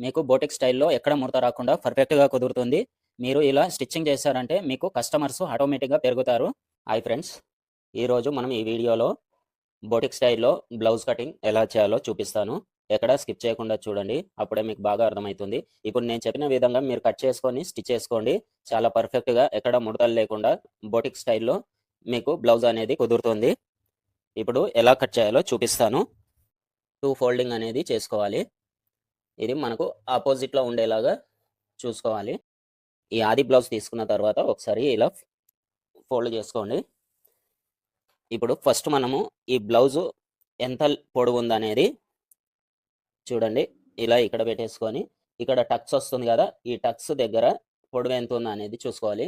మీకు బోటిక్ స్టైల్‌లో ఎక్కడ ముడత రాకుండా పర్ఫెక్ట్‌గా కుదురుతుంది. మీరు ఇలా స్టిచ్చింగ్ చేశారంటే మీకు కస్టమర్స్ ఆటోమేటిక్‌గా పెరుగుతారు. Hi friends! ఈరోజు మనం ఈ వీడియోలో బోటిక్ స్టైల్‌లో బ్లౌజ్ కటింగ్ ఎలా చేయాలో చూపిస్తాను. ఎక్కడ స్కిప్ చేయకుండా చూడండి. అప్పుడే మీకు బాగా అర్థమైతుంది. ఇప్పుడు నేను చెప్పిన విధంగా మీరు కట్ చేసుకొని స్టిచ్ చేసుకోండి. చాలా పర్ఫెక్ట్‌గా ఎక్కడ ముడతలు లేకుండా బోటిక్ స్టైల్‌లో మీకు బ్లౌజ్ అనేది కుదురుతుంది. ఇప్పుడు ఎలా కట్ చేయాలో చూపిస్తాను. 2 ఫోల్డింగ్ అనేది చేసుకోవాలి. ఇది మనకు ఆపోజిట్‌లో ఉండేలాగా చూసుకోవాలి. ఈ ఆది బ్లౌజ్ తీసుకున్న తర్వాత ఒకసారి ఇలా ఫోల్డ్ చేసుకోండి. ఇప్పుడు ఫస్ట్ మనము ఈ బ్లౌజు ఎంత పొడవుందనేది చూడండి. ఇలా ఇక్కడ పెట్టేసుకొని, ఇక్కడ టక్స్ వస్తుంది గదా! ఈ టక్స్ దగ్గర పొడవు ఎంతుందనేది చూసుకోవాలి.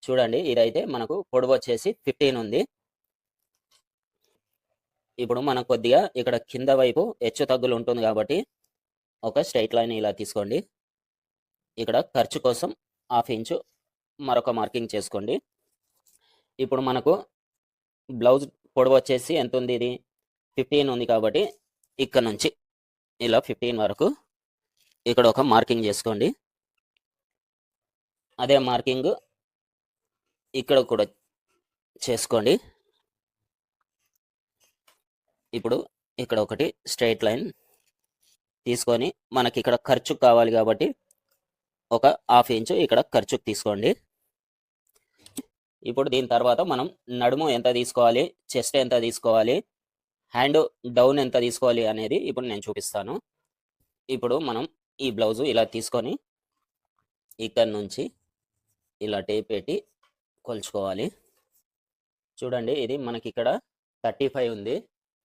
చూడండి, ఇదైతే మనకు పొడవొచ్చేసి 15 ఉంది. ఇప్పుడు మనం కొద్దిగా ఇక్కడ కింద వైపు హెచ్చు తగ్గులు ఉంటుంది గాబట్టి, ఒక స్ట్రెయిట్ లైన్ ఇలా తీసుకోండి. ఇక్కడ ఖర్చు కోసం హాఫ్ ఇంచు మరొక మార్కింగ్ చేసుకోండి. ఇప్పుడు మనకు బ్లౌజ్ పొడవొచ్చేసి ఎంతుంది ఇది? 15 ఉంది కాబట్టి, ఇక్కడ నుంచి ఇలా 15 వరకు ఇక్కడ ఒక మార్కింగ్ చేసుకోండి. అదే మార్కింగ్ ఇక్కడ కూడా చేసుకోండి. ఇప్పుడు ఇక్కడ ఒకటి స్ట్రెయిట్ లైన్ తీసుకొని, మనకి ఇక్కడ ఖర్చుకు కావాలి కాబట్టి, ఒక హాఫ్ ఇంచు ఇక్కడ ఖర్చుకు తీసుకోండి. ఇప్పుడు దీని తర్వాత మనం నడుము ఎంత తీసుకోవాలి, చెస్ట్ ఎంత తీసుకోవాలి, హ్యాండ్ డౌన్ ఎంత తీసుకోవాలి అనేది ఇప్పుడు నేను చూపిస్తాను. ఇప్పుడు మనం ఈ బ్లౌజు ఇలా తీసుకొని ఇక్కడ నుంచి ఇలా టేప్ పెట్టి కొలుచుకోవాలి. చూడండి, ఇది మనకి ఇక్కడ 35 ఉంది.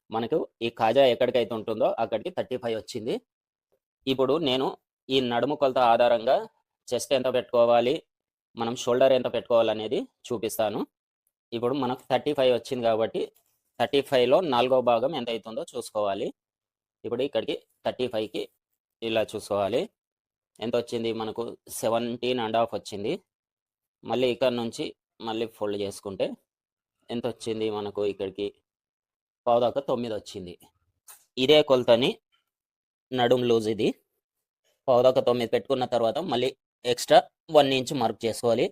మనకు ఈ కాజా ఎక్కడికైతే ఉంటుందో అక్కడికి 35 వచ్చింది. ఇప్పుడు నేను ఈ నడుము కొలత ఆధారంగా చెస్ట్ ఎంత పెట్టుకోవాలి, మనం షోల్డర్ ఎంత పెట్టుకోవాలనేది చూపిస్తాను. ఇప్పుడు మనకు 35 వచ్చింది కాబట్టి 35లో 4వ భాగం ఎంత అవుతుందో చూసుకోవాలి. ఇప్పుడు ఇక్కడికి 35కి ఇలా చూసుకోవాలి. ఎంత వచ్చింది మనకు 17.5 వచ్చింది. మళ్ళీ ఇక్కడ నుంచి మళ్ళీ ఫోల్డ్ చేసుకుంటే ఎంత వచ్చింది మనకు ఇక్కడికి 9 వచ్చింది. ఇదే కొలతని నడుము లూజ్ ఇది 9 పెట్టుకున్న తర్వాత మళ్ళీ ఎక్స్ట్రా 1 ఇంచ్ మార్క్ చేసుకోవాలి.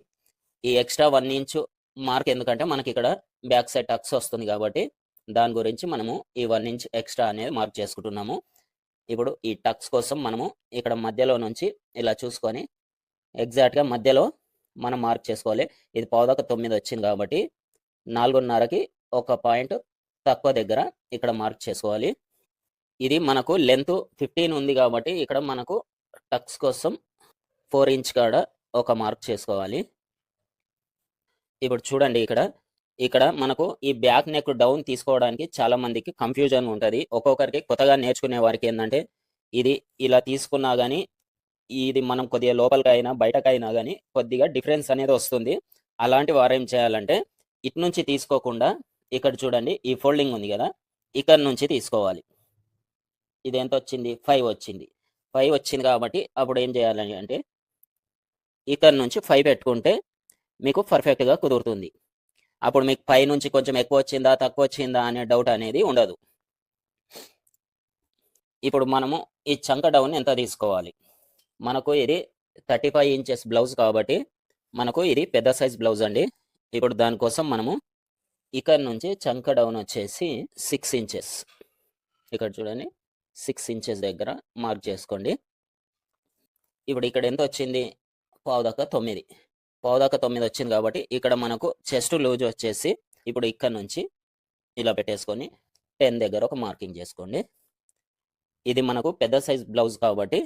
ఈ ఎక్స్ట్రా 1 ఇంచ్ మార్క్ ఎందుకంటే మనకి ఇక్కడ బ్యాక్ సైడ్ టక్స్ వస్తుంది కాబట్టి దాని గురించి మనము ఈ 1 ఇంచ్ ఎక్స్ట్రా అనేది మార్క్ చేసుకుంటున్నాము. ఇప్పుడు ఈ టక్స్ కోసం మనము ఇక్కడ మధ్యలో నుంచి ఇలా చూసుకొని ఎగ్జాక్ట్గా మధ్యలో మనం మార్క్ చేసుకోవాలి. ఇది 9 వచ్చింది కాబట్టి 4:30కి ఒక పాయింట్ తక్కువ దగ్గర ఇక్కడ మార్క్ చేసుకోవాలి. ఇది మనకు లెంత్ 15 ఉంది కాబట్టి ఇక్కడ మనకు టక్స్ కోసం 4 ఇంచ్ కాడ ఒక మార్క్ చేసుకోవాలి. ఇప్పుడు చూడండి, ఇక్కడ మనకు ఈ బ్యాక్ నెక్ డౌన్ తీసుకోవడానికి చాలా మందికి కన్ఫ్యూజన్ ఉంటుంది. ఒక్కొక్కరికి కొత్తగా నేర్చుకునే వారికి ఏంటంటే ఇది ఇలా తీసుకున్నా కానీ ఇది మనం కొద్దిగా లోపలికైనా బయటకైనా కానీ కొద్దిగా డిఫరెన్స్ అనేది వస్తుంది. అలాంటి వారు ఏం చేయాలంటే ఇటు నుంచి తీసుకోకుండా ఇక్కడ చూడండి, ఈ ఫోల్డింగ్ ఉంది కదా, ఇక్కడ నుంచి తీసుకోవాలి. ఇది ఎంత వచ్చింది? 5 వచ్చింది. 5 వచ్చింది కాబట్టి అప్పుడు ఏం చేయాలి అంటే ఇక్కడ నుంచి 5 పెట్టుకుంటే మీకు పర్ఫెక్ట్‌గా కుదురుతుంది. అప్పుడు మీకు పై నుంచి కొంచెం ఎక్కువ వచ్చిందా, తక్కువ వచ్చిందా అనే డౌట్ అనేది ఉండదు. ఇప్పుడు మనము ఈ చంక డౌన్ ఎంత తీసుకోవాలి? మనకు ఇది 35 ఇంచెస్ బ్లౌజ్ కాబట్టి మనకు ఇది పెద్ద సైజ్ బ్లౌజ్ అండి. ఇప్పుడు దానికోసం మనము ఇక్కడ నుంచి చంక డౌన్ వచ్చేసి 6 ఇంచెస్, ఇక్కడ చూడండి 6 ఇంచెస్ దగ్గర మార్క్ చేసుకోండి. ఇప్పుడు ఇక్కడ ఎంత వచ్చింది? 9:15. 9:15 వచ్చింది కాబట్టి ఇక్కడ మనకు చెస్ట్ లూజ్ వచ్చేసి ఇప్పుడు ఇక్కడ నుంచి ఇలా పెట్టేసుకొని 10 దగ్గర ఒక మార్కింగ్ చేసుకోండి. ఇది మనకు పెద్ద సైజ్ బ్లౌజ్ కాబట్టి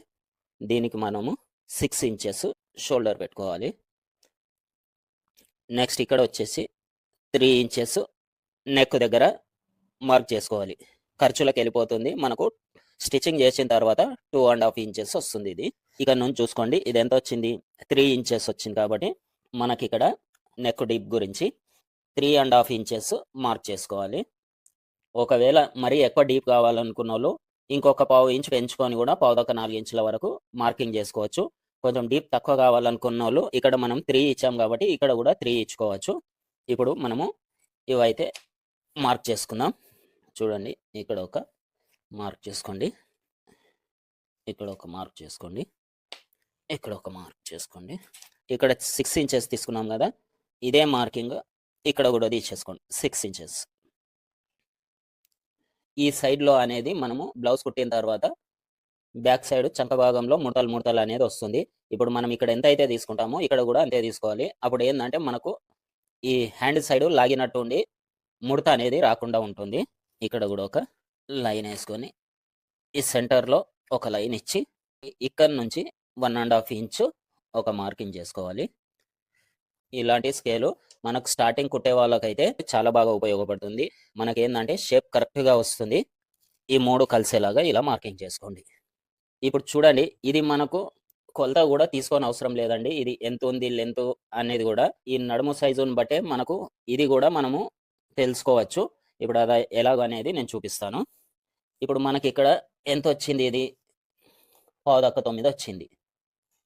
దీనికి మనము 6 ఇంచెస్ షోల్డర్ పెట్టుకోవాలి. నెక్స్ట్ ఇక్కడ వచ్చేసి 3 ఇంచెస్ నెక్ దగ్గర మార్క్ చేసుకోవాలి. ఖర్చులకు వెళ్ళిపోతుంది. మనకు స్టిచ్చింగ్ చేసిన తర్వాత 2.5 ఇంచెస్ వస్తుంది. ఇది ఇక్కడ నుంచి చూసుకోండి, ఇది ఎంత వచ్చింది? 3 ఇంచెస్ వచ్చింది కాబట్టి మనకి ఇక్కడ నెక్ డీప్ గురించి 3.5 ఇంచెస్ మార్క్ చేసుకోవాలి. ఒకవేళ మరీ ఎక్కువ డీప్ కావాలనుకున్న వాళ్ళు ఇంకొక 1/2 ఇంచ్ పెంచుకొని కూడా 4 ఇంచుల వరకు మార్కింగ్ చేసుకోవచ్చు. కొంచెం డీప్ తక్కువ కావాలనుకున్న వాళ్ళు ఇక్కడ మనం 3 ఇచ్చాం కాబట్టి ఇక్కడ కూడా 3 ఇచ్చుకోవచ్చు. ఇప్పుడు మనము ఇవైతే మార్క్ చేసుకుందాం. చూడండి, ఇక్కడ ఒక మార్క్ చేసుకోండి. ఇక్కడ ఒక మార్క్ చేసుకోండి. ఇక్కడ ఒక మార్క్ చేసుకోండి. ఇక్కడ 6 ఇంచెస్ తీసుకున్నాం కదా! ఇదే మార్కింగ్ ఇక్కడ కూడా తీసేసుకోండి 6 ఇంచెస్. ఈ సైడ్‌లో అనేది మనము బ్లౌజ్ కుట్టిన తర్వాత బ్యాక్ సైడ్ చంక భాగంలో ముడతలు అనేది వస్తుంది. ఇప్పుడు మనం ఇక్కడ ఎంత అయితే తీసుకుంటామో ఇక్కడ కూడా అంతే తీసుకోవాలి. అప్పుడు ఏందంటే మనకు ఈ హ్యాండ్ సైడ్ లాగినట్టు ఉండి ముడత అనేది రాకుండా ఉంటుంది. ఇక్కడ కూడా ఒక లైన్ ఏసుకొని ఈ సెంటర్‌లో ఒక లైన్ ఇచ్చి ఇక్కడి నుంచి 1 ½ ఇంచు ఒక మార్కింగ్ చేసుకోవాలి. ఇలాంటి స్కేలు మనకు స్టార్టింగ్ కుట్టే వాళ్ళకైతే చాలా బాగా ఉపయోగపడుతుంది. మనకేందంటే షేప్ కరెక్ట్‌గా వస్తుంది. ఈ 3 కలిసేలాగా ఇలా మార్కింగ్ చేసుకోండి. ఇప్పుడు చూడండి ఇది మనకు కొలత కూడా తీసుకోనవసరం లేదండి. ఇది ఎంతుంది లెంతు అనేది కూడా ఈ నడుము సైజుని బట్టే మనకు ఇది కూడా మనము తెలుసుకోవచ్చు. ఇప్పుడు అది ఎలాగనేది నేను చూపిస్తాను. ఇప్పుడు మనకిక్కడ ఎంతొచ్చింది ఇది? 9:15 వచ్చింది.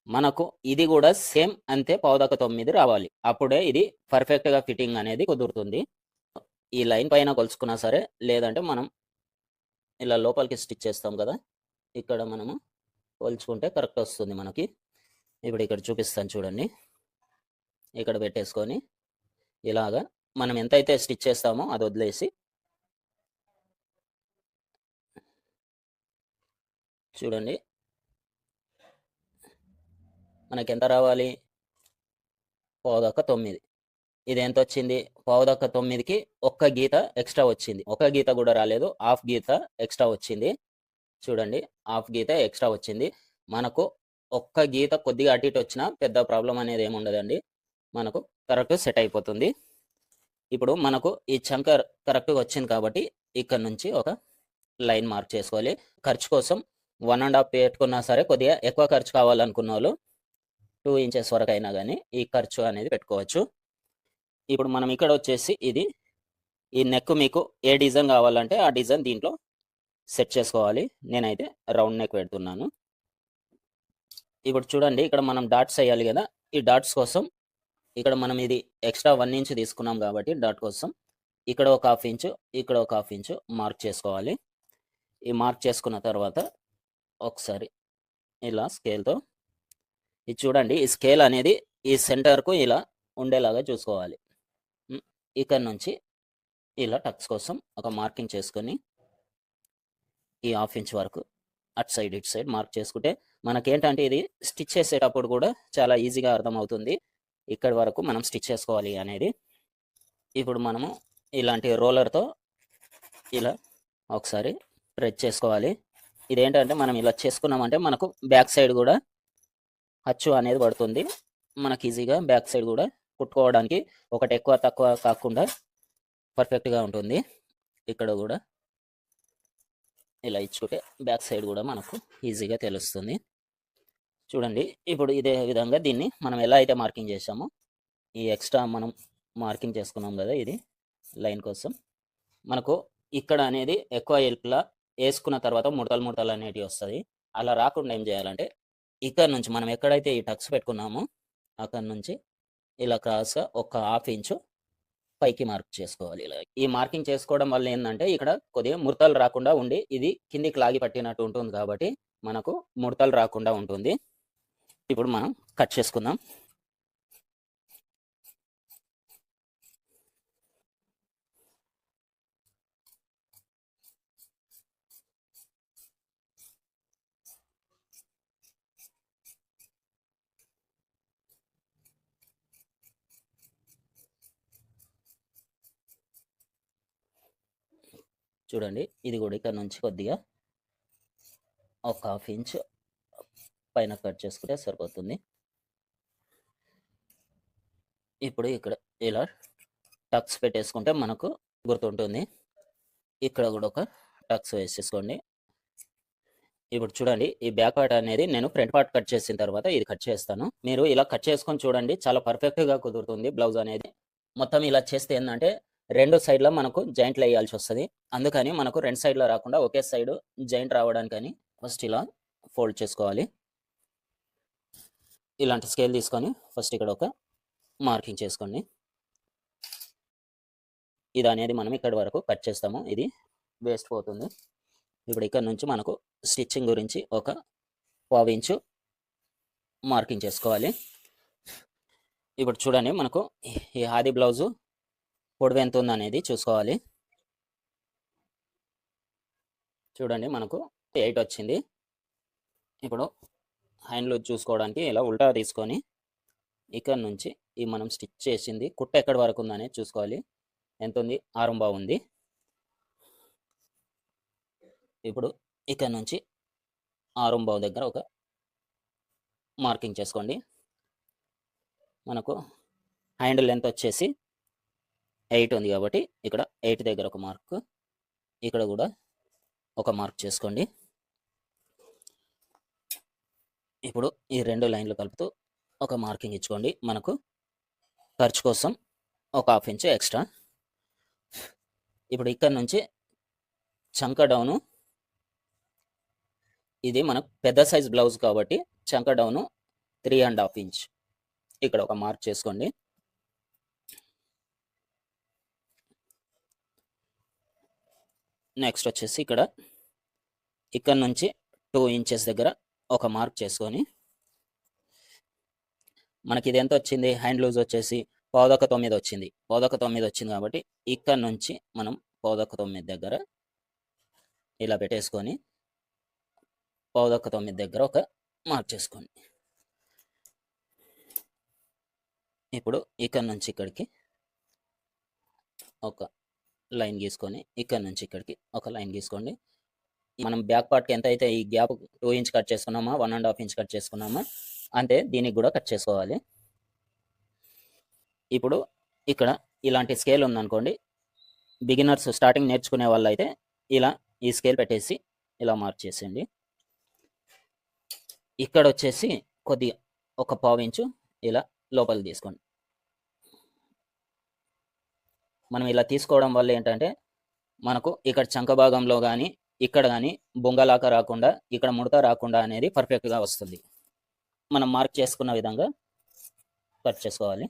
మనకు ఇది కూడా సేమ్ అంతే 9:15 రావాలి. అప్పుడే ఇది పర్ఫెక్ట్‌గా ఫిట్టింగ్ అనేది కుదురుతుంది. ఈ లైన్ పైన కొలుచుకున్నా సరే, లేదంటే మనం ఇలా లోపలికి స్టిచ్ చేస్తాం కదా! ఇక్కడ మనము కొలుచుకుంటే కరెక్ట్ వస్తుంది మనకి. ఇప్పుడు ఇక్కడ చూపిస్తాను చూడండి. ఇక్కడ పెట్టేసుకొని ఇలాగా మనం ఎంతైతే స్టిచ్ చేస్తామో అది వదిలేసి చూడండి. మనకెంత రావాలి? 9:15. ఇది ఎంతొచ్చింది? 9:15కి ఒక్క గీత ఎక్స్ట్రా వచ్చింది. ఒక గీత కూడా రాలేదు. హాఫ్ గీత ఎక్స్ట్రా వచ్చింది. చూడండి హాఫ్ గీత ఎక్స్ట్రా వచ్చింది. మనకు ఒక్క గీత కొద్దిగా అటు ఇటు వచ్చినా పెద్ద ప్రాబ్లం అనేది ఏమి ఉండదండి. మనకు కరెక్ట్ సెట్ అయిపోతుంది. ఇప్పుడు మనకు ఈ చంక కరెక్ట్‌గా వచ్చింది కాబట్టి ఇక్కడ నుంచి ఒక లైన్ మార్క్ చేసుకోవాలి. ఖర్చు కోసం 1 ½ పెట్టుకున్నా సరే కొద్దిగా ఎక్కువ ఖర్చు కావాలనుకున్నోళ్ళు 2 ఇంచెస్ వరకైనా గానీ ఈ ఖర్చు అనేది పెట్టుకోవచ్చు. ఇప్పుడు మనం ఇక్కడ వచ్చేసి ఇది ఈ నెక్ మీకు ఏ డిజైన్ కావాలంటే ఆ డిజైన్ దీంట్లో సెట్ చేసుకోవాలి. నేనైతే రౌండ్ నెక్ పెడుతున్నాను. ఇప్పుడు చూడండి ఇక్కడ మనం డాట్స్ ఎయ్యాలి కదా! ఈ డాట్స్ కోసం ఇక్కడ మనం ఇది ఎక్స్ట్రా 1 ఇంచ్ తీసుకున్నాం కాబట్టి డాట్ కోసం ఇక్కడ ఒక 1/2 ఇంచు, ఇక్కడ ఒక 1/2 ఇంచు మార్క్ చేసుకోవాలి. ఈ మార్క్ చేసుకున్న తర్వాత ఒకసారి ఇలా స్కేల్‌తో ఇది చూడండి ఈ స్కేల్ అనేది ఈ సెంటర్‌కు ఇలా ఉండేలాగా చూసుకోవాలి. ఇక్కడ నుంచి ఇలా టక్స్ కోసం ఒక మార్కింగ్ చేసుకొని ఈ 1/2 ఇంచ్ వరకు అటు సైడ్ ఇటు సైడ్ మార్క్ చేసుకుంటే మనకేంటంటే ఇది స్టిచ్ చేసేటప్పుడు కూడా చాలా ఈజీగా అర్థమవుతుంది. ఇక్కడి వరకు మనం స్టిచ్ చేసుకోవాలి అనేది. ఇప్పుడు మనము ఇలాంటి రోలర్‌తో ఇలా ఒకసారి ప్రెస్ చేసుకోవాలి. ఇదేంటంటే మనం ఇలా చేసుకున్నామంటే మనకు బ్యాక్ సైడ్ కూడా అచ్చు అనేది పడుతుంది. మనకి ఈజీగా బ్యాక్ సైడ్ కూడా కుట్టుకోవడానికి ఒకటి ఎక్కువ తక్కువ కాకుండా పర్ఫెక్ట్‌గా ఉంటుంది. ఇక్కడ కూడా ఇలా ఇచ్చుకుంటే బ్యాక్ సైడ్ కూడా మనకు ఈజీగా తెలుస్తుంది. చూడండి ఇప్పుడు ఇదే విధంగా దీన్ని మనం ఎలా అయితే మార్కింగ్ చేసామో ఈ ఎక్స్ట్రా మనం మార్కింగ్ చేసుకున్నాం కదా! ఇది లైన్ కోసం మనకు ఇక్కడ అనేది ఎక్కువ ఇట్లా ఏసుకున్న తర్వాత ముడతలు అనేటివి వస్తది. అలా రాకుండా ఏం చేయాలంటే ఇక్కడ నుంచి మనం ఎక్కడైతే ఈ టక్స్ పెట్టుకున్నామో అక్కడి నుంచి ఇలా క్రాస్‌గా ఒక 1/2 ఇంచు పైకి మార్క్ చేసుకోవాలి ఇలా. ఈ మార్కింగ్ చేసుకోవడం వల్ల ఏందంటే ఇక్కడ కొద్దిగా ముడతలు రాకుండా ఉండి ఇది కిందికి లాగి పట్టినట్టు ఉంటుంది కాబట్టి మనకు ముడతలు రాకుండా ఉంటుంది. ఇప్పుడు మనం కట్ చేసుకుందాం. చూడండి ఇది కూడా ఇక్కడ నుంచి కొద్దిగా ఒక 1/2 ఇంచు పైన కట్ చేసుకుంటే సరిపోతుంది. ఇప్పుడు ఇక్కడ ఇలా టక్స్ పెట్టేసుకుంటే మనకు గుర్తుంటుంది. ఇక్కడ కూడా ఒక టక్స్ వేసేసుకోండి. ఇప్పుడు చూడండి ఈ బ్యాక్ పార్ట్ అనేది నేను ఫ్రంట్ పార్ట్ కట్ చేసిన తర్వాత ఇది కట్ చేస్తాను. మీరు ఇలా కట్ చేసుకొని చూడండి చాలా పర్ఫెక్ట్‌గా కుదురుతుంది బ్లౌజ్ అనేది. మొత్తం ఇలా చేస్తే ఏందంటే 2 సైడ్‌ల మనకు జాయింట్లు ఎయ్యాల్సి వస్తది. అందుకని మనకు 2 సైడ్‌ల రాకుండా ఒకే సైడ్ జాయింట్ రావడానికని ఫస్ట్ ఇలా ఫోల్డ్ చేసుకోవాలి. ఇలాంటి స్కేల్ తీసుకొని ఫస్ట్ ఇక్కడ ఒక మార్కింగ్ చేసుకోండి. ఇది అనేది మనం ఇక్కడి వరకు కట్ చేస్తాము. ఇది వేస్ట్ పోతుంది. ఇప్పుడు ఇక్కడ నుంచి మనకు స్టిచ్చింగ్ గురించి ఒక పావు ఇంచు మార్కింగ్ చేసుకోవాలి. ఇప్పుడు చూడండి, మనకు ఈ ఆది బ్లౌజు పొడవు ఎంత ఉందనేది చూసుకోవాలి. చూడండి, మనకు 8 వచ్చింది. ఇప్పుడు హ్యాండ్ లూజ్ చూసుకోవడానికి ఇలా ఉల్టా తీసుకొని ఇక్కడ నుంచి ఈ మనం స్టిచ్ చేసింది కుట్ట ఎక్కడి వరకు ఉందనేది చూసుకోవాలి. ఎంత ఉంది? 6 ఉంది. ఇప్పుడు ఇక్కడ నుంచి 6 దగ్గర ఒక మార్కింగ్ చేసుకోండి. మనకు హ్యాండ్ లెంత్ వచ్చేసి 8 ఉంది కాబట్టి ఇక్కడ 8 దగ్గర ఒక మార్క్, ఇక్కడ కూడా ఒక మార్క్ చేసుకోండి. ఇప్పుడు ఈ 2 లైన్లు కలుపుతూ ఒక మార్కింగ్ ఇచ్చుకోండి. మనకు ఖర్చు కోసం ఒక 1/2 ఇంచ్ ఎక్స్ట్రా. ఇప్పుడు ఇక్కడ నుంచి చంక డౌను, ఇది మనకు పెద్ద సైజ్ బ్లౌజ్ కాబట్టి చంక డౌను 3.5 ఇంచ్, ఇక్కడ ఒక మార్క్ చేసుకోండి. నెక్స్ట్ వచ్చేసి ఇక్కడ నుంచి 2 ఇంచెస్ దగ్గర ఒక మార్క్ చేసుకొని, మనకి ఇది ఎంత వచ్చింది? హ్యాండ్ లూజ్ వచ్చేసి 9.5 వచ్చింది. 9.5 వచ్చింది కాబట్టి ఇక్కడ నుంచి మనం 9.5 దగ్గర ఇలా పెట్టేసుకొని 9.5 దగ్గర ఒక మార్క్ చేసుకోండి. ఇప్పుడు ఇక్కడ నుంచి ఇక్కడికి ఒక లైన్ గీసుకొని ఇక్కడ నుంచి ఇక్కడికి ఒక లైన్ గీసుకోండి. మనం బ్యాక్ పార్ట్కి ఎంత అయితే ఈ గ్యాప్ 2 ఇంచ్ కట్ చేసుకున్నామా, 1.5 ఇంచ్ కట్ చేసుకున్నామా అంతే దీనికి కూడా కట్ చేసుకోవాలి. ఇప్పుడు ఇక్కడ ఇలాంటి స్కేల్ ఉందనుకోండి, బిగినర్స్ స్టార్టింగ్ నేర్చుకునే వాళ్ళు అయితే ఇలా ఈ స్కేల్ పెట్టేసి ఇలా మార్క్ చేసేయండి. ఇక్కడ వచ్చేసి కొద్దిగా ఒక 1/2 ఇంచు ఇలా లోపలికి తీసుకోండి. మనం ఇలా తీసుకోవడం వల్ల ఏంటంటే మనకు ఇక్కడ చంక భాగంలో కానీ ఇక్కడ కానీ బొంగలాక రాకుండా, ఇక్కడ ముడత రాకుండా అనేది పర్ఫెక్ట్గా వస్తుంది. మనం మార్క్ చేసుకున్న విధంగా కట్ చేసుకోవాలి.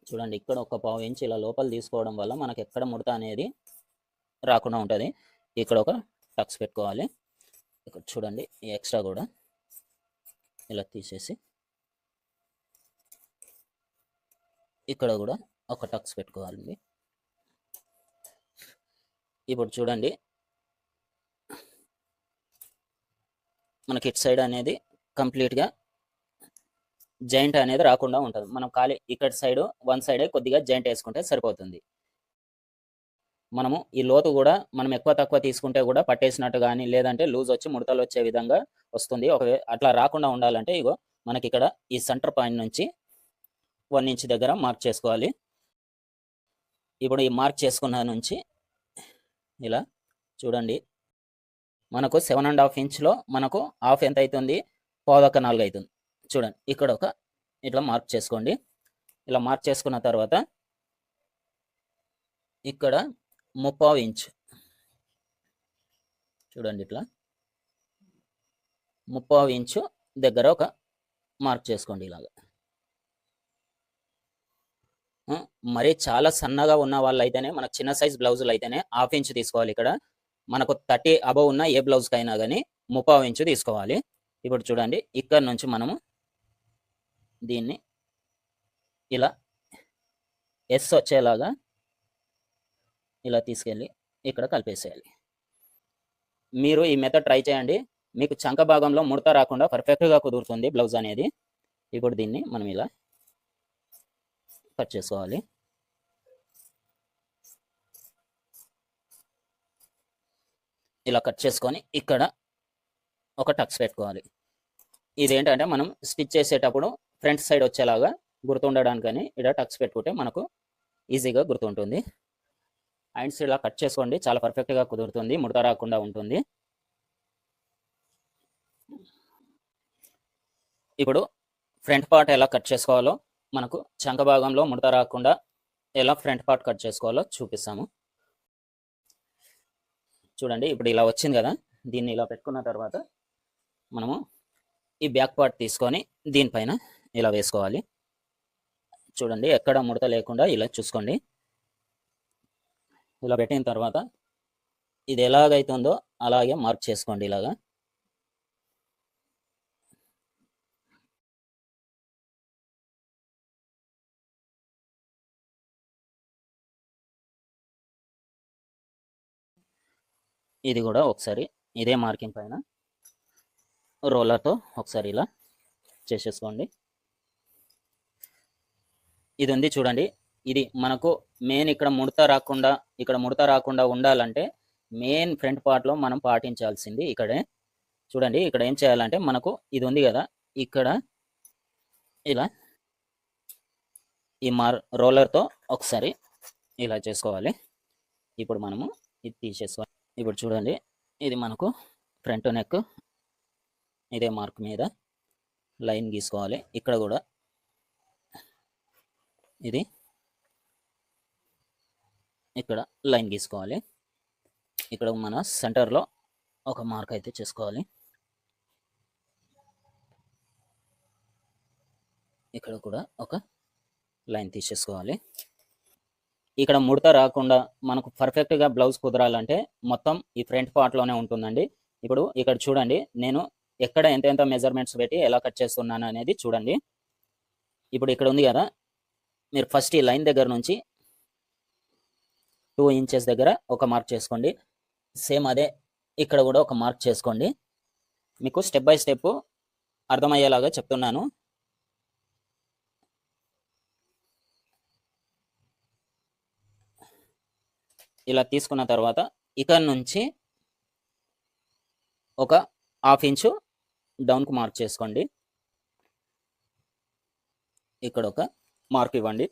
చూడండి, ఇక్కడ ఒక 1/2 ఇంచ్ ఇలా లోపల తీసుకోవడం వల్ల మనకు ఎక్కడ ముడత అనేది రాకుండా ఉంటుంది. ఇక్కడ ఒక టక్స్ పెట్టుకోవాలి. ఇక్కడ చూడండి, ఈ ఎక్స్ట్రా కూడా ఇలా తీసేసి ఇక్కడ కూడా ఒక టక్స్ పెట్టుకోవాలండి. ఇప్పుడు చూడండి, మనకి ఇటు సైడ్ అనేది కంప్లీట్గా జాయింట్ అనేది రాకుండా ఉంటుంది. మనం ఖాళీ ఇక్కడ సైడ్ వన్ సైడే కొద్దిగా జాయింట్ వేసుకుంటే సరిపోతుంది. మనము ఈ లోతు కూడా మనం ఎక్కువ తక్కువ తీసుకుంటే కూడా పట్టేసినట్టు కానీ, లేదంటే లూజ్ వచ్చి ముడతలు వచ్చే విధంగా వస్తుంది. అట్లా రాకుండా ఉండాలంటే ఇగో మనకి ఇక్కడ ఈ సెంటర్ పాయింట్ నుంచి 1 ఇంచ్ దగ్గర మార్క్ చేసుకోవాలి. ఇప్పుడు ఈ మార్క్ చేసుకున్న నుంచి ఇలా చూడండి, మనకు 7.5 ఇంచ్లో మనకు హాఫ్ ఎంత అవుతుంది? 4.25 అవుతుంది. చూడండి, ఇక్కడ ఒక ఇట్లా మార్క్ చేసుకోండి. ఇలా మార్క్ చేసుకున్న తర్వాత ఇక్కడ 3/4 ఇంచ్ చూడండి, ఇట్లా 3/4 ఇంచు దగ్గర ఒక మార్క్ చేసుకోండి. ఇలాగా మరి చాలా సన్నగా ఉన్న వాళ్ళు అయితేనే, మనకు చిన్న సైజ్ బ్లౌజులు అయితేనే 1/2 ఇంచ్ తీసుకోవాలి. ఇక్కడ మనకు 30 అబవ్ ఉన్న ఏ బ్లౌజ్కి అయినా కానీ 3/4 ఇంచు తీసుకోవాలి. ఇప్పుడు చూడండి, ఇక్కడ నుంచి మనము దీన్ని ఇలా ఎస్ వచ్చేలాగా ఇలా తీసుకెళ్ళి ఇక్కడ కలిపేసేయాలి. మీరు ఈ మెథడ్ ట్రై చేయండి, మీకు చంక భాగంలో ముడత రాకుండా పర్ఫెక్ట్గా కుదురుతుంది బ్లౌజ్ అనేది. ఇప్పుడు దీన్ని మనం ఇలా కట్ చేసుకోవాలి. ఇలా కట్ చేసుకొని ఇక్కడ ఒక టక్స్ పెట్టుకోవాలి. ఇదేంటంటే మనం స్టిచ్ చేసేటప్పుడు ఫ్రంట్ సైడ్ వచ్చేలాగా గుర్తుండడానికని ఇలా టక్స్ పెట్టుకుంటే మనకు ఈజీగా గుర్తుంటుంది. హ్యాండ్స్ ఇలా కట్ చేసుకోండి, చాలా పర్ఫెక్ట్గా కుదురుతుంది, ముడత రాకుండా ఉంటుంది. ఇప్పుడు ఫ్రంట్ పార్ట్ ఎలా కట్ చేసుకోవాలో, మనకు చంక భాగంలో ముడత రాకుండా ఎలా ఫ్రంట్ పార్ట్ కట్ చేసుకోవాలో చూపిస్తాము. చూడండి, ఇప్పుడు ఇలా వచ్చింది కదా, దీన్ని ఇలా పెట్టుకున్న తర్వాత మనము ఈ బ్యాక్ పార్ట్ తీసుకొని దీనిపైన ఇలా వేసుకోవాలి. చూడండి ఎక్కడ ముడత లేకుండా ఇలా చూసుకోండి. ఇలా పెట్టిన తర్వాత ఇది ఎలాగైతుందో అలాగే మార్క్ చేసుకోండి ఇలాగా. ఇది కూడా ఒకసారి ఇదే మార్కింగ్ పైన రోలర్తో ఒకసారి ఇలా చేసేసుకోండి. ఇది ఉంది చూడండి, ఇది మనకు మెయిన్ ఇక్కడ ముడత రాకుండా ఉండాలంటే మెయిన్ ఫ్రంట్ పార్ట్లో మనం పాటించాల్సింది ఇక్కడే. చూడండి ఇక్కడ ఏం చేయాలంటే మనకు ఇది ఉంది కదా, ఇక్కడ ఇలా ఈ రోలర్తో ఒకసారి ఇలా చేసుకోవాలి. ఇప్పుడు మనము ఇది తీసేసుకోవాలి. ఇప్పుడు చూడండి ఇది మనకు ఫ్రంట్ నెక్ ఇదే మార్క్ మీద లైన్ గీసుకోవాలి. ఇక్కడ కూడా ఇది ఇక్కడ లైన్ గీసుకోవాలి. ఇక్కడ మన సెంటర్లో ఒక మార్క్ అయితే చేసుకోవాలి. ఇక్కడ కూడా ఒక లైన్ తీసేసుకోవాలి. ఇక్కడ ముడత రాకుండా మనకు పర్ఫెక్ట్గా బ్లౌజ్ కుదరాలంటే మొత్తం ఈ ఫ్రంట్ పార్ట్లోనే ఉంటుందండి. ఇప్పుడు ఇక్కడ చూడండి, నేను ఎక్కడ ఎంత మెజర్మెంట్స్ పెట్టి ఎలా కట్ చేస్తున్నాను అనేది చూడండి. ఇప్పుడు ఇక్కడ ఉంది కదా, మీరు ఫస్ట్ ఈ లైన్ దగ్గర నుంచి 2 ఇంచెస్ దగ్గర ఒక మార్క్ చేసుకోండి. సేమ్ అదే ఇక్కడ కూడా ఒక మార్క్ చేసుకోండి. మీకు స్టెప్ బై స్టెప్ అర్థమయ్యేలాగా చెప్తున్నాను. ఇలా తీసుకున్న తర్వాత ఇక్కడ నుంచి ఒక 1/2 ఇంచు డౌన్కు మార్క్ చేసుకోండి. ఇక్కడ ఒక మార్క్ ఇవ్వండి.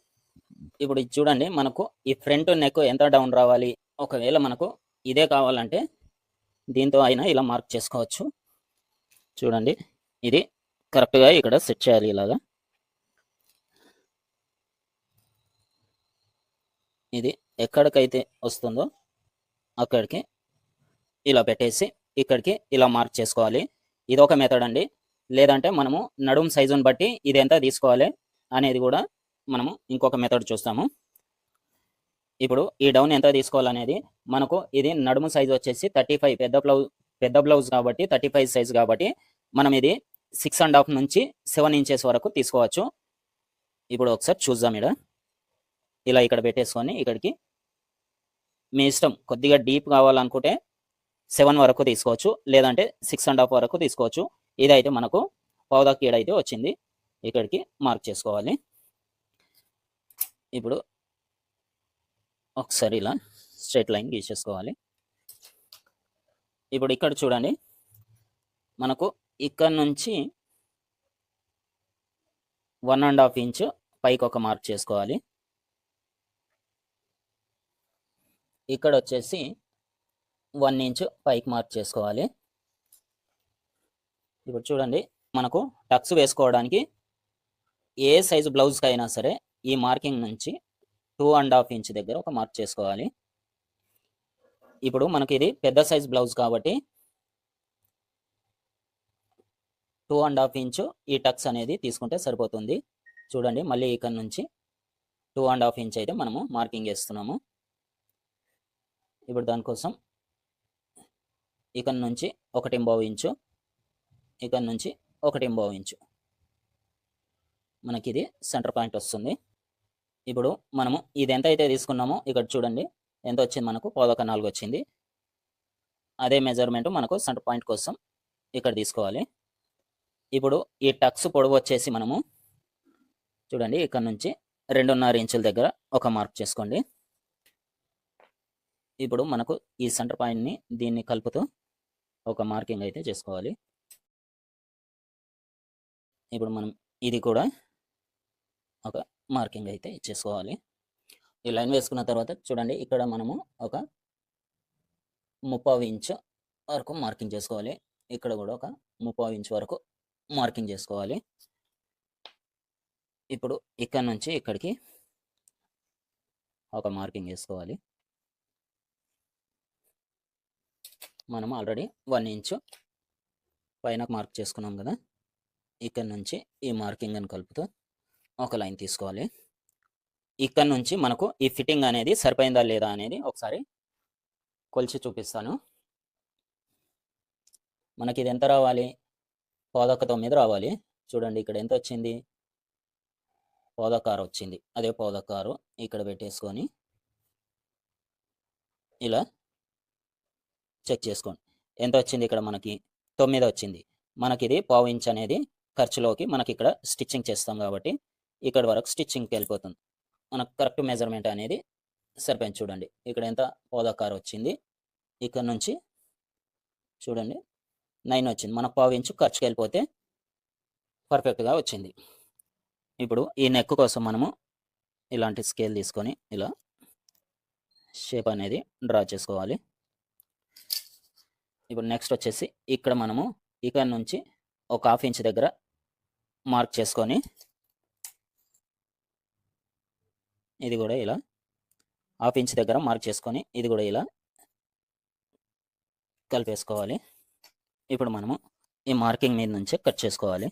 ఇప్పుడు ఇది చూడండి, మనకు ఈ ఫ్రంట్ నెక్ ఎంత డౌన్ రావాలి, ఒకవేళ మనకు ఇదే కావాలంటే దీంతో అయినా ఇలా మార్క్ చేసుకోవచ్చు. చూడండి ఇది కరెక్ట్గా ఇక్కడ సెట్ చేయాలి. ఇలాగా ఇది ఎక్కడికైతే వస్తుందో అక్కడికి ఇలా పెట్టేసి ఇక్కడికి ఇలా మార్క్ చేసుకోవాలి. ఇది ఒక మెథడ్ అండి. లేదంటే మనము నడుం సైజుని బట్టి ఇది ఎంత తీసుకోవాలి అనేది కూడా మనము ఇంకొక మెథడ్ చూస్తాము. ఇప్పుడు ఈ డౌన్ ఎంత తీసుకోవాలనేది మనకు ఇది నడుము సైజు వచ్చేసి 35, పెద్ద బ్లౌజ్ కాబట్టి 35 సైజు కాబట్టి మనం ఇది 6.5 నుంచి 7 ఇంచెస్ వరకు తీసుకోవచ్చు. ఇప్పుడు ఒకసారి చూద్దాం. ఇలా ఇక్కడ పెట్టేసుకొని ఇక్కడికి మీ ఇష్టం, కొద్దిగా డీప్ కావాలనుకుంటే 7 వరకు తీసుకోవచ్చు, లేదంటే 6.5 వరకు తీసుకోవచ్చు. ఇదైతే మనకు పావుదాకి ఏడైతే వచ్చింది, ఇక్కడికి మార్క్ చేసుకోవాలి. ఇప్పుడు ఒకసారి ఇలా స్ట్రైట్ లైన్ గీసేసుకోవాలి. ఇప్పుడు ఇక్కడ చూడండి, మనకు ఇక్కడ నుంచి 1.5 ఇంచ్ పైకి ఒక మార్క్ చేసుకోవాలి. ఇక్కడ వచ్చేసి 1 ఇంచ్ పైకి మార్క్ చేసుకోవాలి. ఇప్పుడు చూడండి, మనకు టక్స్ వేసుకోవడానికి ఏ సైజు బ్లౌజ్కి అయినా సరే ఈ మార్కింగ్ నుంచి 2.5 ఇంచ్ దగ్గర ఒక మార్క్ చేసుకోవాలి. ఇప్పుడు మనకి ఇది పెద్ద సైజ్ బ్లౌజ్ కాబట్టి 2.5 ఇంచ్ ఈ టక్స్ అనేది తీసుకుంటే సరిపోతుంది. చూడండి, మళ్ళీ ఇక్కడ నుంచి 2.5 ఇంచ్ అయితే మనము మార్కింగ్ వేస్తున్నాము. ఇప్పుడు దానికోసం ఇక్కడ నుంచి 1.5 ఇంచు, ఇక్కడ నుంచి 1.5 ఇంచు మనకి ఇది సెంటర్ పాయింట్ వస్తుంది. ఇప్పుడు మనము ఇది ఎంత అయితే తీసుకున్నామో ఇక్కడ చూడండి ఎంత వచ్చింది, మనకు 14 వచ్చింది. అదే మెజర్మెంట్ మనకు సెంటర్ పాయింట్ కోసం ఇక్కడ తీసుకోవాలి. ఇప్పుడు ఈ టక్స్ పొడవు వచ్చేసి మనము చూడండి ఇక్కడ నుంచి 2.5 ఇంచుల దగ్గర ఒక మార్క్ చేసుకోండి. ఇప్పుడు మనకు ఈ సెంటర్ పాయింట్ని దీన్ని కలుపుతూ ఒక మార్కింగ్ అయితే చేసుకోవాలి. ఇప్పుడు మనం ఇది కూడా ఒక మార్కింగ్ అయితే చేసుకోవాలి. ఈ లైన్ వేసుకున్న తర్వాత చూడండి ఇక్కడ మనము ఒక 30 ఇంచ్ వరకు మార్కింగ్ చేసుకోవాలి. ఇక్కడ కూడా ఒక 30 ఇంచ్ వరకు మార్కింగ్ చేసుకోవాలి. ఇప్పుడు ఇక్కడ నుంచి ఇక్కడికి ఒక మార్కింగ్ వేసుకోవాలి. మనం ఆల్రెడీ 1 ఇంచ్ పైన మార్క్ చేసుకున్నాం కదా, ఇక్కడ నుంచి ఈ మార్కింగ్ అని కలుపుతూ ఒక లైన్ తీసుకోవాలి. ఇక్కడ నుంచి మనకు ఈ ఫిట్టింగ్ అనేది సరిపోయిందా లేదా అనేది ఒకసారి కొలిచి చూపిస్తాను. మనకి ఇది ఎంత రావాలి? 9 రావాలి. చూడండి ఇక్కడ ఎంత వచ్చింది? 16 వచ్చింది. అదే 16 ఇక్కడ పెట్టేసుకొని ఇలా చెక్ చేసుకోండి. ఎంత వచ్చింది? ఇక్కడ మనకి 9 వచ్చింది. మనకి ఇది 1/2 ఇంచ్ అనేది ఖర్చులోకి మనకి ఇక్కడ స్టిచ్చింగ్ చేస్తాం కాబట్టి ఇక్కడ వరకు స్టిచ్చింగ్కి వెళ్ళిపోతుంది. మనకు కరెక్ట్ మెజర్మెంట్ అనేది సరిపోయింది. చూడండి ఇక్కడ ఎంత? 16 వచ్చింది. ఇక్కడ నుంచి చూడండి 9 వచ్చింది. మనకు 1/2 ఇంచు ఖర్చుకి వెళ్ళిపోతే పర్ఫెక్ట్గా వచ్చింది. ఇప్పుడు ఈ నెక్ కోసం మనము ఇలాంటి స్కేల్ తీసుకొని ఇలా షేప్ అనేది డ్రా చేసుకోవాలి. ఇప్పుడు నెక్స్ట్ వచ్చేసి ఇక్కడ మనము ఇక్కడ నుంచి ఒక 1/2 ఇంచ్ దగ్గర మార్క్ చేసుకొని ఇది కూడా ఇలా 1/2 ఇంచ్ దగ్గర మార్క్ చేసుకొని ఇది కూడా ఇలా కలిపేసుకోవాలి. ఇప్పుడు మనము ఈ మార్కింగ్ మీద నుంచే కట్ చేసుకోవాలి.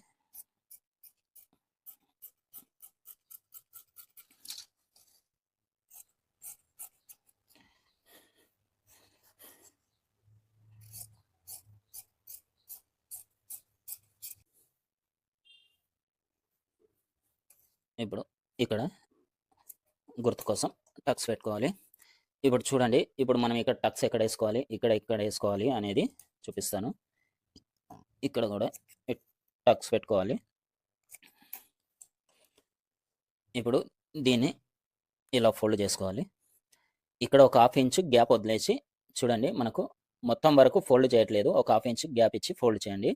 ఇప్పుడు ఇక్కడ గుర్తు కోసం టక్స్ పెట్టుకోవాలి. ఇప్పుడు చూడండి, ఇప్పుడు మనం ఇక్కడ టక్స్ ఎక్కడ వేసుకోవాలి, ఇక్కడ వేసుకోవాలి అనేది చూపిస్తాను. ఇక్కడ కూడా టక్స్ పెట్టుకోవాలి. ఇప్పుడు దీన్ని ఇలా ఫోల్డ్ చేసుకోవాలి. ఇక్కడ ఒక 1/2 ఇంచ్ గ్యాప్ వదిలేసి చూడండి, మనకు మొత్తం వరకు ఫోల్డ్ చేయట్లేదు, ఒక 1/2 ఇంచ్ గ్యాప్ ఇచ్చి ఫోల్డ్ చేయండి.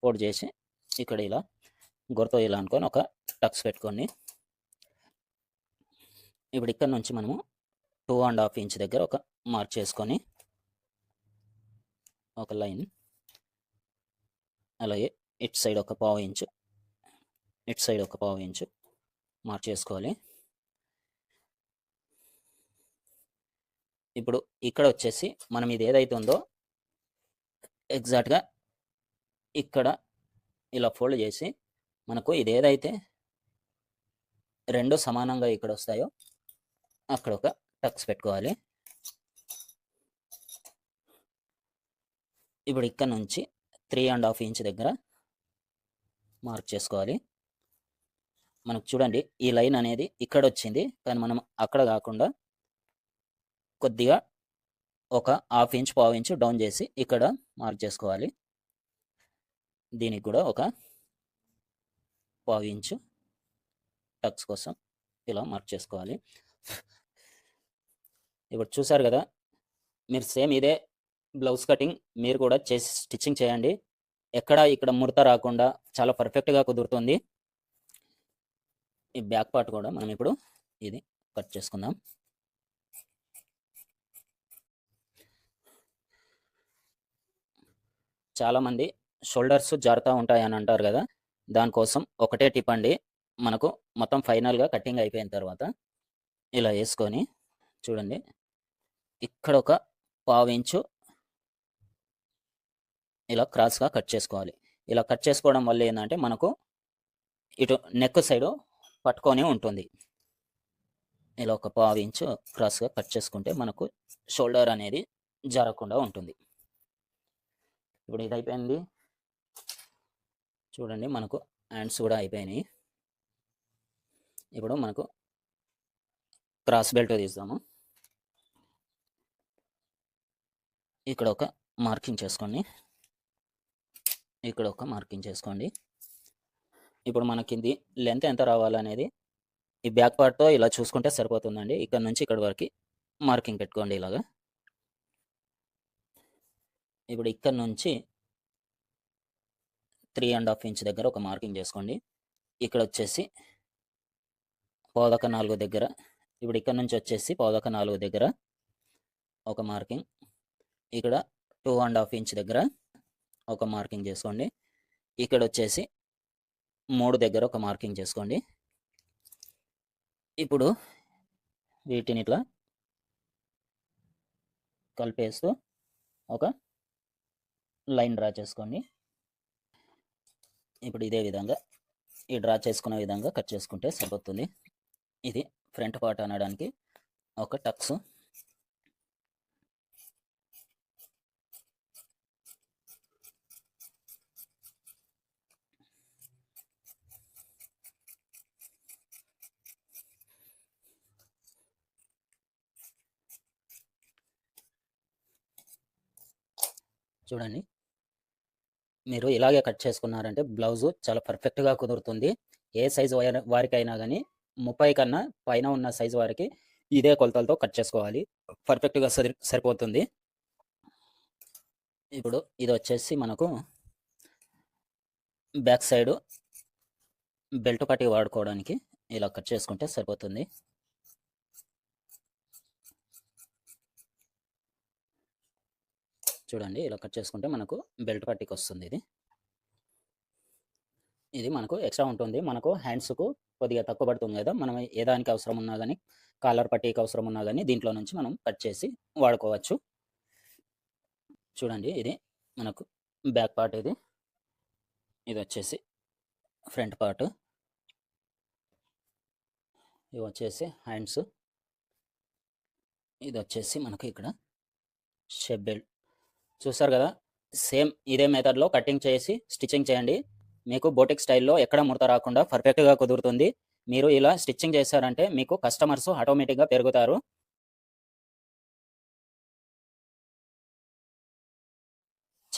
ఫోల్డ్ చేసి ఇక్కడ ఇలా గుర్తు ఇలా అనుకొని ఒక టక్స్ పెట్టుకోండి. ఇప్పుడు ఇక్కడ నుంచి మనము 2.5 ఇంచ్ దగ్గర ఒక మార్క్ చేసుకొని ఒక లైన్, అలాగే ఇటు సైడ్ ఒక 1/2 ఇంచు, ఇటు సైడ్ ఒక 1/2 ఇంచు మార్క్ చేసుకోవాలి. ఇప్పుడు ఇక్కడ వచ్చేసి మనం ఇది ఏదైతే ఉందో ఎగ్జాక్ట్గా ఇక్కడ ఇలా ఫోల్డ్ చేసి మనకు ఇది ఏదైతే రెండు సమానంగా ఇక్కడ వస్తాయో అక్కడ ఒక టక్స్ పెట్టుకోవాలి. ఇప్పుడు ఇక్కడ నుంచి 3.5 ఇంచ్ దగ్గర మార్క్ చేసుకోవాలి. మనకు చూడండి ఈ లైన్ అనేది ఇక్కడ వచ్చింది, కానీ మనం అక్కడ కాకుండా కొద్దిగా ఒక 1/2 ఇంచ్ 1/2 ఇంచ్ డౌన్ చేసి ఇక్కడ మార్క్ చేసుకోవాలి. దీనికి కూడా ఒక 1/2 ఇంచ్ టక్స్ కోసం ఇలా మార్క్ చేసుకోవాలి. ఇప్పుడు చూసారు కదా, మీరు సేమ్ ఇదే బ్లౌజ్ కటింగ్ మీరు కూడా చేసి స్టిచ్చింగ్ చేయండి. ఎక్కడ ఇక్కడ ముడత రాకుండా చాలా పర్ఫెక్ట్గా కుదురుతుంది. ఈ బ్యాక్ పార్ట్ కూడా మనం ఇప్పుడు ఇది కట్ చేసుకుందాం. చాలామంది షోల్డర్స్ జారుతూ ఉంటాయి అని అంటారు కదా, దానికోసం ఒకటే టిప్ అండి. మనకు మొత్తం ఫైనల్గా కటింగ్ అయిపోయిన తర్వాత ఇలా వేసుకొని చూడండి, ఇక్కడ ఒక 1/2 ఇంచు ఇలా క్రాస్గా కట్ చేసుకోవాలి. ఇలా కట్ చేసుకోవడం వల్ల ఏంటంటే మనకు ఇటు నెక్ సైడు పట్టుకొని ఉంటుంది. ఇలా ఒక 1/2 ఇంచు క్రాస్గా కట్ చేసుకుంటే మనకు షోల్డర్ అనేది జారకుండా ఉంటుంది. ఇప్పుడు ఇది అయిపోయింది. చూడండి మనకు హ్యాండ్స్ కూడా అయిపోయినాయి. ఇప్పుడు మనకు క్రాస్ బెల్ట్ తీద్దాము. ఇక్కడ ఒక మార్కింగ్ చేసుకోండి, ఇక్కడ ఒక మార్కింగ్ చేసుకోండి. ఇప్పుడు మనకి ఇది లెంత్ ఎంత రావాలనేది ఈ బ్యాక్ పార్ట్తో ఇలా చూసుకుంటే సరిపోతుందండి. ఇక్కడ నుంచి ఇక్కడ వరకు మార్కింగ్ పెట్టుకోండి ఇలాగా. ఇప్పుడు ఇక్కడ నుంచి 3.5 ఇంచ్ దగ్గర ఒక మార్కింగ్ చేసుకోండి. ఇక్కడ వచ్చేసి 1/4 దగ్గర, ఇప్పుడు ఇక్కడ నుంచి వచ్చేసి 1/4 దగ్గర ఒక మార్కింగ్, ఇక్కడ 2.5 ఇంచ్ దగ్గర ఒక మార్కింగ్ చేసుకోండి. ఇక్కడ వచ్చేసి 3 దగ్గర ఒక మార్కింగ్ చేసుకోండి. ఇప్పుడు వీటిని ఇట్లా కలిపేస్తూ ఒక లైన్ డ్రా చేసుకోండి. ఇప్పుడు ఇదే విధంగా ఈ డ్రా చేసుకునే విధంగా కట్ చేసుకుంటే సరిపోతుంది. ఇది ఫ్రంట్ పార్ట్ అనడానికి ఒక టక్స్. చూడండి, మీరు ఇలాగే కట్ చేసుకున్నారంటే బ్లౌజు చాలా పర్ఫెక్ట్గా కుదురుతుంది. ఏ సైజు వారికైనా కానీ 30 కన్నా పైన ఉన్న సైజు వారికి ఇదే కొలతలతో కట్ చేసుకోవాలి, పర్ఫెక్ట్గా సరిపోతుంది. ఇప్పుడు ఇది వచ్చేసి మనకు బ్యాక్ సైడ్ బెల్ట్ పట్టి వాడుకోవడానికి ఇలా కట్ చేసుకుంటే సరిపోతుంది. చూడండి, ఇలా కట్ చేసుకుంటే మనకు బెల్ట్ పట్టికి వస్తుంది. ఇది మనకు ఎక్స్ట్రా ఉంటుంది. మనకు హ్యాండ్స్కు కొద్దిగా తక్కువ పడుతుంది కదా, మనం ఏ దానికి అవసరం ఉన్నా కానీ, కాలర్ పట్టీకి అవసరం ఉన్నా కానీ దీంట్లో నుంచి మనం కట్ చేసి వాడుకోవచ్చు. చూడండి, ఇది మనకు బ్యాక్ పార్ట్, ఇది వచ్చేసి ఫ్రంట్ పార్ట్, ఇవి వచ్చేసి హ్యాండ్స్, ఇది వచ్చేసి మనకు ఇక్కడ షేప్ బెల్ట్. చూసారు కదా, సేమ్ ఇదే మెథడ్లో కటింగ్ చేసి స్టిచ్చింగ్ చేయండి. మీకు బోటిక్ స్టైల్లో ఎక్కడ ముడత రాకుండా పర్ఫెక్ట్గా కుదురుతుంది. మీరు ఇలా స్టిచ్చింగ్ చేశారంటే మీకు కస్టమర్స్ ఆటోమేటిక్గా పెరుగుతారు.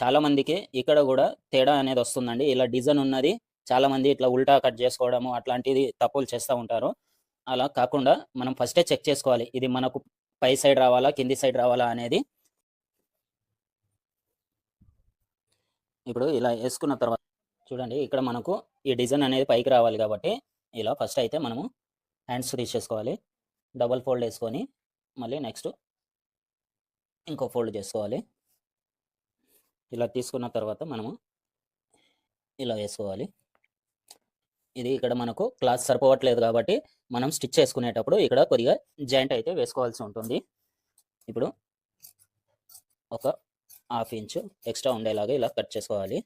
చాలామందికి ఇక్కడ కూడా తేడా అనేది వస్తుందండి. ఇలా డిజైన్ ఉన్నది చాలామంది ఇట్లా ఉల్టా కట్ చేసుకోవడము అట్లాంటిది తప్పులు చేస్తూ ఉంటారు. అలా కాకుండా మనం ఫస్టే చెక్ చేసుకోవాలి, ఇది మనకు పై సైడ్ రావాలా కింది సైడ్ రావాలా అనేది. ఇప్పుడు ఇలా వేసుకున్న తర్వాత చూడండి, ఇక్కడ మనకు ఈ డిజైన్ అనేది పైకి రావాలి కాబట్టి ఇలా ఫస్ట్ అయితే మనము హ్యాండ్స్ తీసేసుకోవాలి, డబల్ ఫోల్డ్ వేసుకొని మళ్ళీ నెక్స్ట్ ఇంకో ఫోల్డ్ చేసుకోవాలి. ఇలా తీసుకున్న తర్వాత మనము ఇలా వేసుకోవాలి. ఇది ఇక్కడ మనకు క్లాత్ సరిపోవట్లేదు కాబట్టి మనం స్టిచ్ చేసుకునేటప్పుడు ఇక్కడ కొద్దిగా జాయింట్ అయితే వేసుకోవాల్సి ఉంటుంది. ఇప్పుడు ఒక 1/2 ఇంచు ఎక్స్ట్రా ఉండేలాగా ఇలా కట్ చేసుకోవాలి.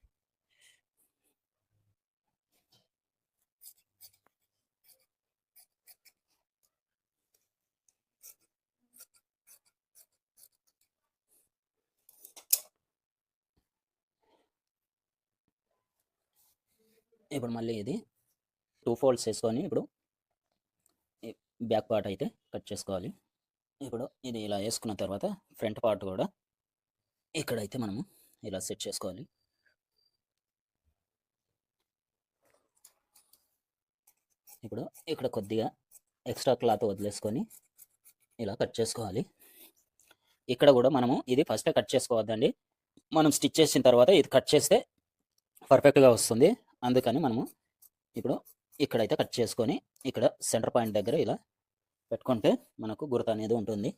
ఇప్పుడు మళ్ళీ ఇది 2 ఫోల్డ్స్ వేసుకొని ఇప్పుడు బ్యాక్ పార్ట్ అయితే కట్ చేసుకోవాలి. ఇప్పుడు ఇది ఇలా వేసుకున్న తర్వాత ఫ్రంట్ పార్ట్ కూడా ఇక్కడైతే మనము ఇలా సెట్ చేసుకోవాలి. ఇప్పుడు ఇక్కడ కొద్దిగా ఎక్స్ట్రా క్లాత్ వదిలేసుకొని ఇలా కట్ చేసుకోవాలి. ఇక్కడ కూడా మనము ఇది ఫస్టే కట్ చేసుకోవద్దండి, మనం స్టిచ్ చేసిన తర్వాత ఇది కట్ చేస్తే పర్ఫెక్ట్గా వస్తుంది. అందుకని మనము ఇప్పుడు ఇక్కడైతే కట్ చేసుకొని ఇక్కడ సెంటర్ పాయింట్ దగ్గర ఇలా పెట్టుకుంటే మనకు గుర్తు అనేది ఉంటుంది.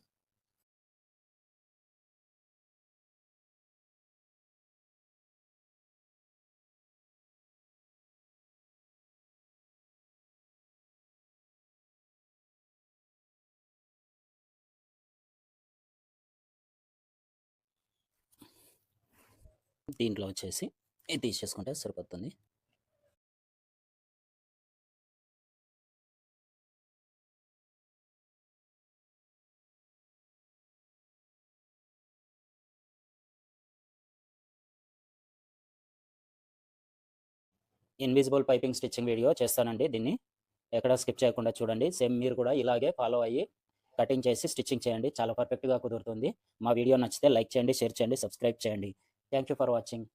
దీంట్లో వచ్చేసి ఇది తీసేసుకుంటే సరిపోతుంది. ఇన్విజిబుల్ పైపింగ్ స్టిచ్చింగ్ వీడియో చేస్తానండి, దీన్ని ఎక్కడ స్కిప్ చేయకుండా చూడండి. సేమ్ మీరు కూడా ఇలాగే ఫాలో అయ్యి కటింగ్ చేసి స్టిచ్చింగ్ చేయండి, చాలా పర్ఫెక్ట్గా కుదురుతుంది. మా వీడియో నచ్చితే లైక్ చేయండి, షేర్ చేయండి, సబ్స్క్రైబ్ చేయండి. Thank you for watching.